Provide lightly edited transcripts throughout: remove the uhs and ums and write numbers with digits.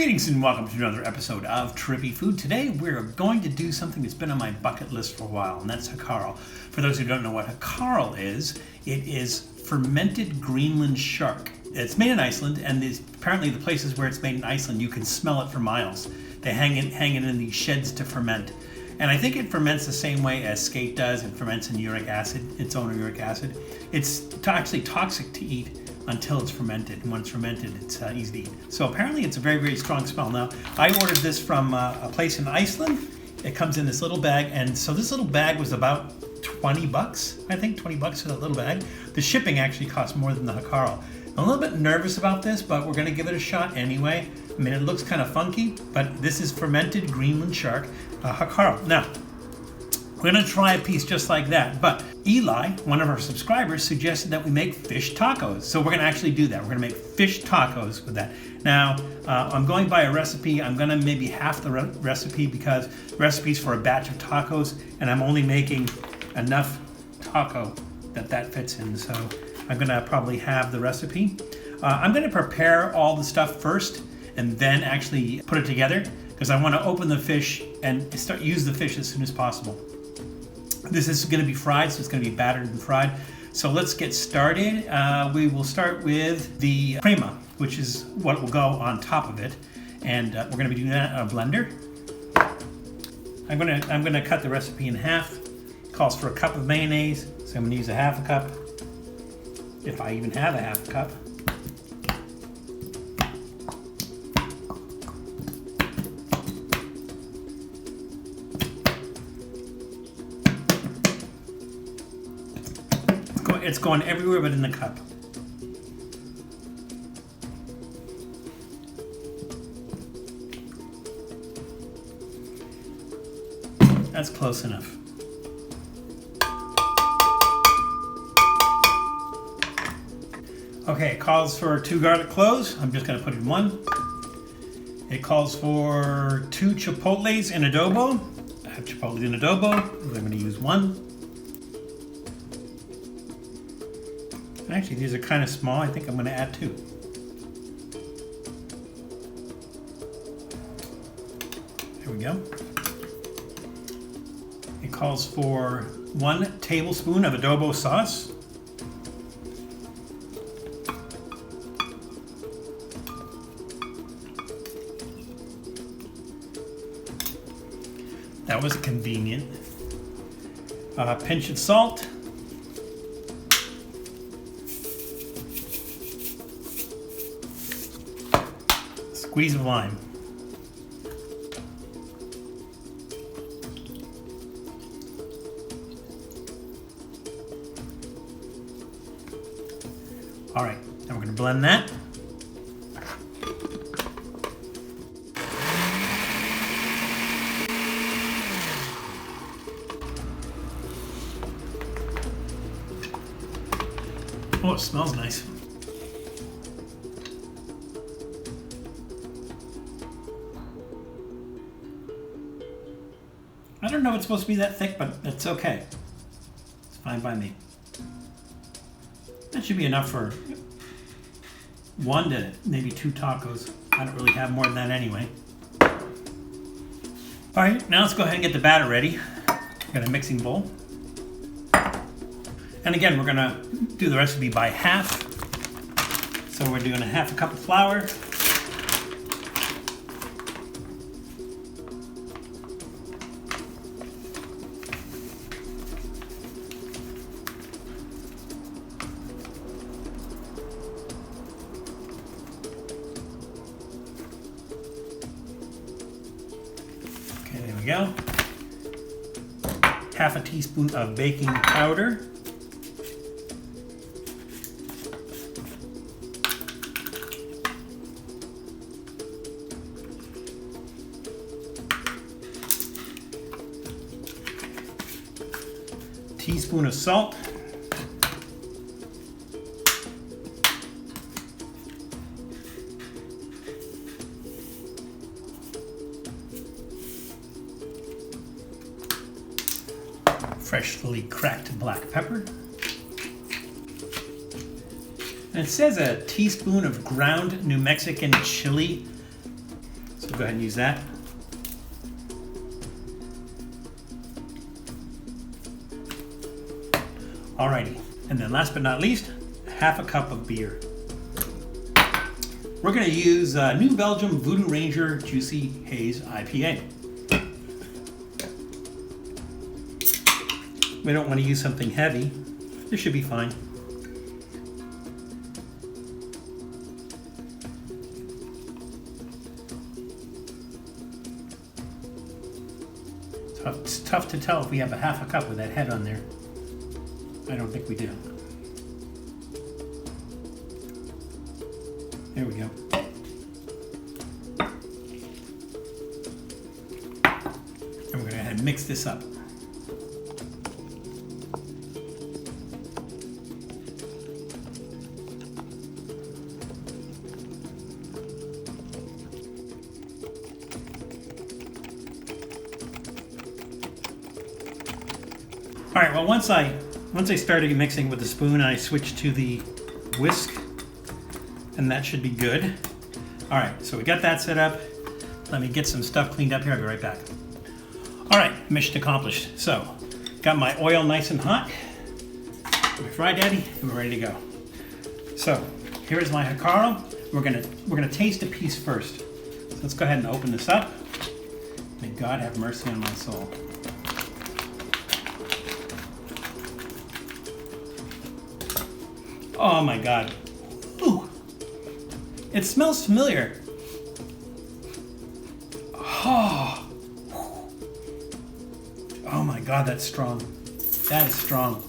Greetings and welcome to another episode of Trippy Food. Today we're going to do something that's been on my bucket list for a while, and that's hakarl. For those who don't know what hakarl is, it is fermented Greenland shark. It's made in Iceland, and apparently the places where it's made in Iceland, you can smell it for miles. They hang it in these sheds to ferment. And I think it ferments the same way as skate does. It ferments in uric acid, its own uric acid. It's actually toxic to eat until it's fermented, and when it's fermented, it's easy to eat. So apparently it's a very, very strong smell. Now, I ordered this from a place in Iceland. It comes in this little bag, and so this little bag was about 20 bucks, I think, 20 bucks for that little bag. The shipping actually costs more than the hakarl. I'm a little bit nervous about this, but we're gonna give it a shot anyway. I mean, it looks kind of funky, but this is fermented Greenland shark hakarl. Now, we're gonna try a piece just like that, but Eli, one of our subscribers, suggested that we make fish tacos. So we're gonna actually do that. We're gonna make fish tacos with that. Now, I'm going by a recipe. I'm gonna maybe half the recipe because the recipe's for a batch of tacos, and I'm only making enough taco that fits in. So I'm gonna probably halve the recipe. I'm gonna prepare all the stuff first and then actually put it together because I wanna open the fish and use the fish as soon as possible. This is going to be fried, so it's going to be battered and fried. So let's get started. We will start with the crema, which is what will go on top of it, and we're going to be doing that in a blender. I'm going to cut the recipe in half. It calls for a cup of mayonnaise, so I'm going to use a half a cup, if I even have a half a cup. It's going everywhere but in the cup. That's close enough. Okay, it calls for 2 garlic cloves. I'm just going to put in 1. It calls for 2 chipotles in adobo. I have chipotles in adobo. I'm going to use 1. Actually, these are kind of small. I think I'm going to add 2. There we go. It calls for 1 tablespoon of adobo sauce. That was convenient. A pinch of salt. Squeeze of lime. All right, now we're going to blend that. Oh, it smells nice. I don't know if it's supposed to be that thick, but it's okay. It's fine by me. That should be enough for 1 to maybe 2 tacos. I don't really have more than that anyway. All right, now let's go ahead and get the batter ready. I've got a mixing bowl. And again, we're gonna do the recipe by half. So we're doing a half a cup of flour. There we go. Half a teaspoon of baking powder. Teaspoon of salt. Freshly cracked black pepper. And it says a teaspoon of ground New Mexican chili. We'll go ahead and use that. Alrighty, and then last but not least, half a cup of beer. We're going to use New Belgium Voodoo Ranger Juicy Haze IPA. We don't want to use something heavy. This should be fine. It's tough to tell if we have a half a cup with that head on there. I don't think we do. There we go. And we're going to go ahead and mix this up. All right, well, once I started mixing with the spoon, I switched to the whisk, and that should be good. All right, so we got that set up. Let me get some stuff cleaned up here. I'll be right back. All right, mission accomplished. So, got my oil nice and hot, my Fry Daddy, and we're ready to go. So, here's my hakarl. We're gonna taste a piece first. So let's go ahead and open this up. May God have mercy on my soul. Oh my God. Ooh. It smells familiar. Oh. Oh my God, that's strong. That is strong.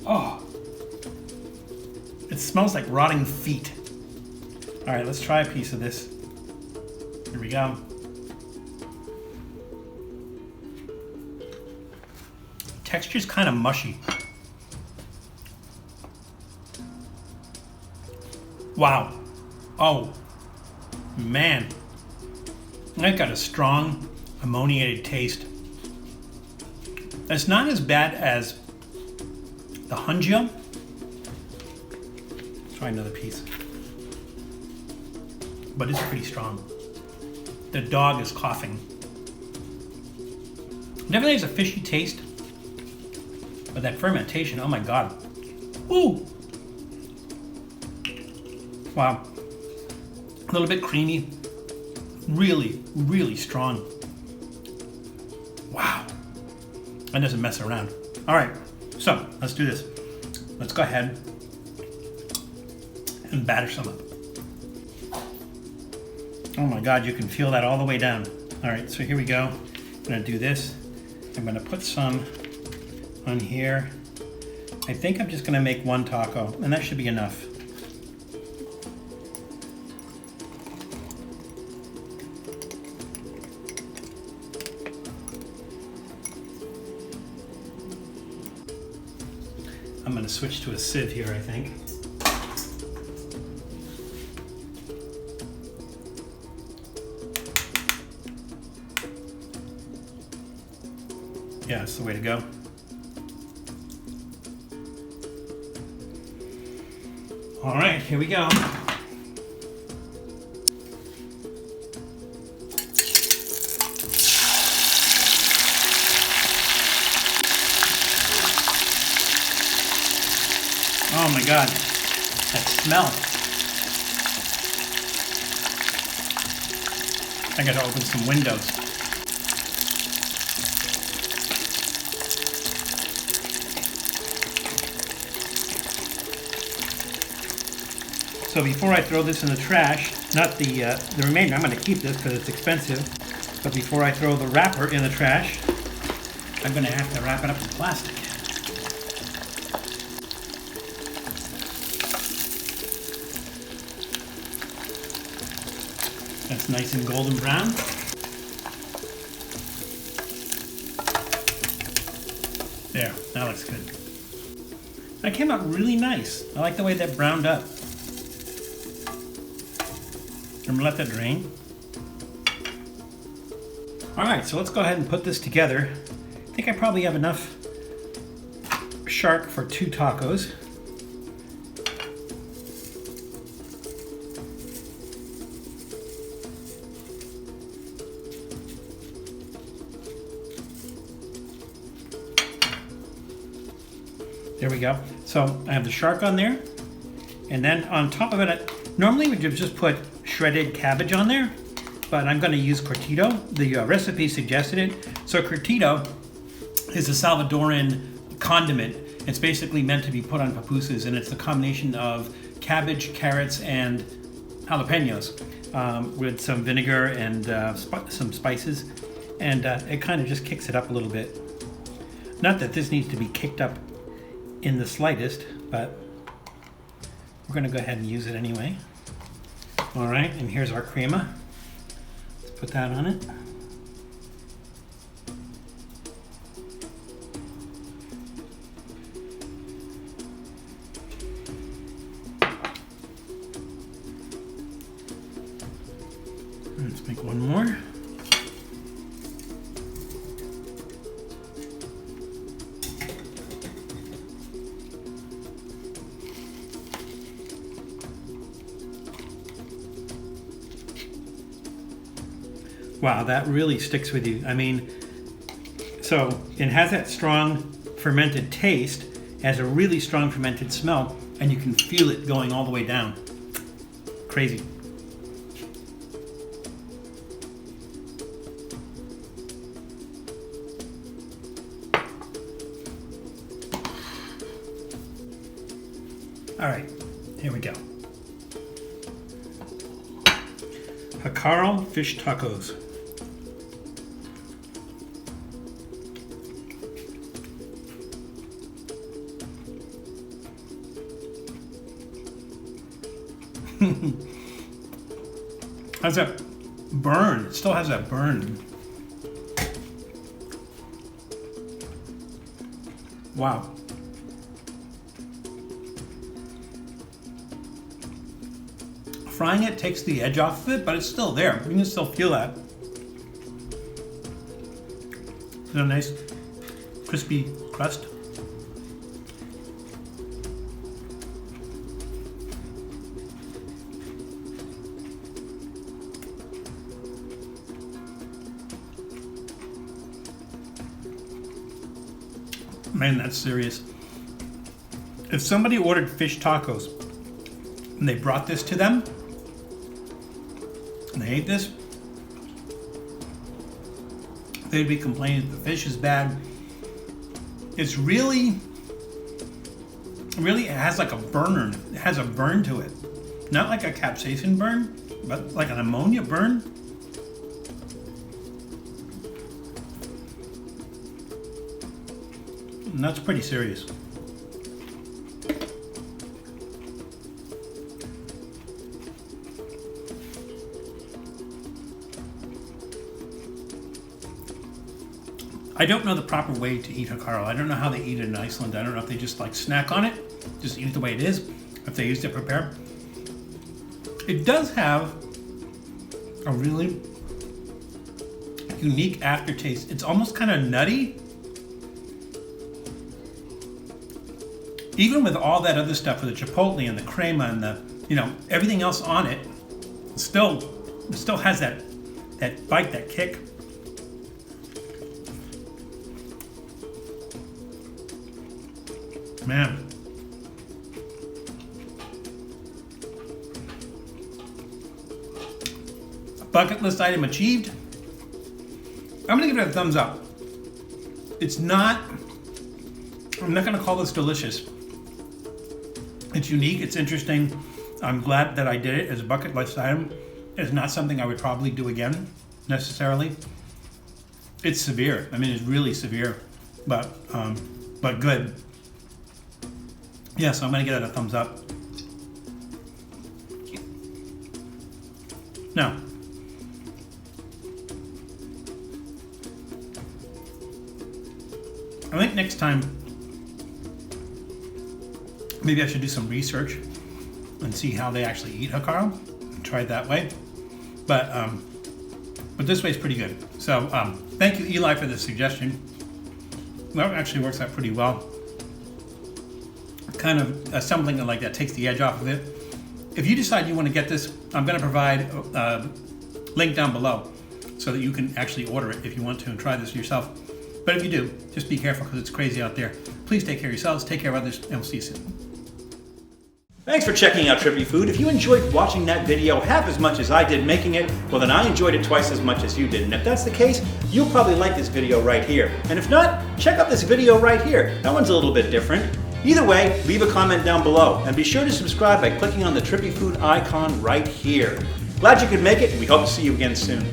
Oh. It smells like rotting feet. All right, let's try a piece of this. Here we go. Texture's kind of mushy. Wow. Oh, man. I've got a strong ammoniated taste. It's not as bad as the Hunjia. Try another piece. But it's pretty strong. The dog is coughing. Definitely has a fishy taste. But that fermentation, oh my God. Ooh. Wow. A little bit creamy. Really, really strong. Wow. That doesn't mess around. All right, so let's do this. Let's go ahead and batter some up. Oh my God, you can feel that all the way down. All right, so here we go. I'm gonna do this. I'm gonna put some on here. I think I'm just gonna make one taco, and that should be enough. I'm gonna switch to a sieve here, I think. Yeah, that's the way to go. All right, here we go. Oh my God, that smell. I gotta open some windows. So before I throw this in the trash, not the remainder, I'm gonna keep this because it's expensive, but before I throw the wrapper in the trash, I'm gonna have to wrap it up in plastic. That's nice and golden brown. There, that looks good. That came out really nice. I like the way that browned up. I'm gonna let that drain. All right, so let's go ahead and put this together. I think I probably have enough shark for 2 tacos. There we go. So I have the shark on there. And then on top of it, normally we would just put shredded cabbage on there, but I'm going to use curtido. The recipe suggested it. So curtido is a Salvadoran condiment. It's basically meant to be put on pupusas, and it's the combination of cabbage, carrots, and jalapenos with some vinegar and some spices. And it kind of just kicks it up a little bit. Not that this needs to be kicked up in the slightest, but we're going to go ahead and use it anyway. All right, and here's our crema. Let's put that on it. Let's make one more. Wow, that really sticks with you. I mean, so it has that strong fermented taste, has a really strong fermented smell, and you can feel it going all the way down. Crazy. All right, here we go. Hakarl fish tacos. Has that burn? It still has that burn. Wow. Frying it takes the edge off of it, but it's still there. You can still feel that. It's a nice crispy crust. Man, that's serious. If somebody ordered fish tacos and they brought this to them and they ate this, they'd be complaining that the fish is bad. It's really it has like a burn. It has a burn to it. Not like a capsaicin burn, but like an ammonia burn. And that's pretty serious. I don't know the proper way to eat hakarl. I don't know how they eat it in Iceland. I don't know if they just like snack on it, just eat it the way it is, if they used it prepared. It does have a really unique aftertaste. It's almost kind of nutty. Even with all that other stuff, with the chipotle and the crema and the, everything else on it, it still has that bite, that kick. Man. Bucket list item achieved. I'm gonna give it a thumbs up. I'm not gonna call this delicious. It's unique, it's interesting. I'm glad that I did it as a bucket list item. It's not something I would probably do again, necessarily. It's severe. I mean, it's really severe, but good. Yeah, so I'm gonna give it a thumbs up. Now, I think next time, maybe I should do some research and see how they actually eat hakarl and try it that way. But this way is pretty good. So thank you, Eli, for the suggestion. Well, it actually works out pretty well. Kind of assembling it like that takes the edge off of it. If you decide you want to get this, I'm going to provide a link down below so that you can actually order it if you want to and try this yourself. But if you do, just be careful because it's crazy out there. Please take care of yourselves, take care of others, and we'll see you soon. Thanks for checking out Trippy Food. If you enjoyed watching that video half as much as I did making it, well then I enjoyed it twice as much as you did. And if that's the case, you'll probably like this video right here. And if not, check out this video right here. That one's a little bit different. Either way, leave a comment down below. And be sure to subscribe by clicking on the Trippy Food icon right here. Glad you could make it, and we hope to see you again soon.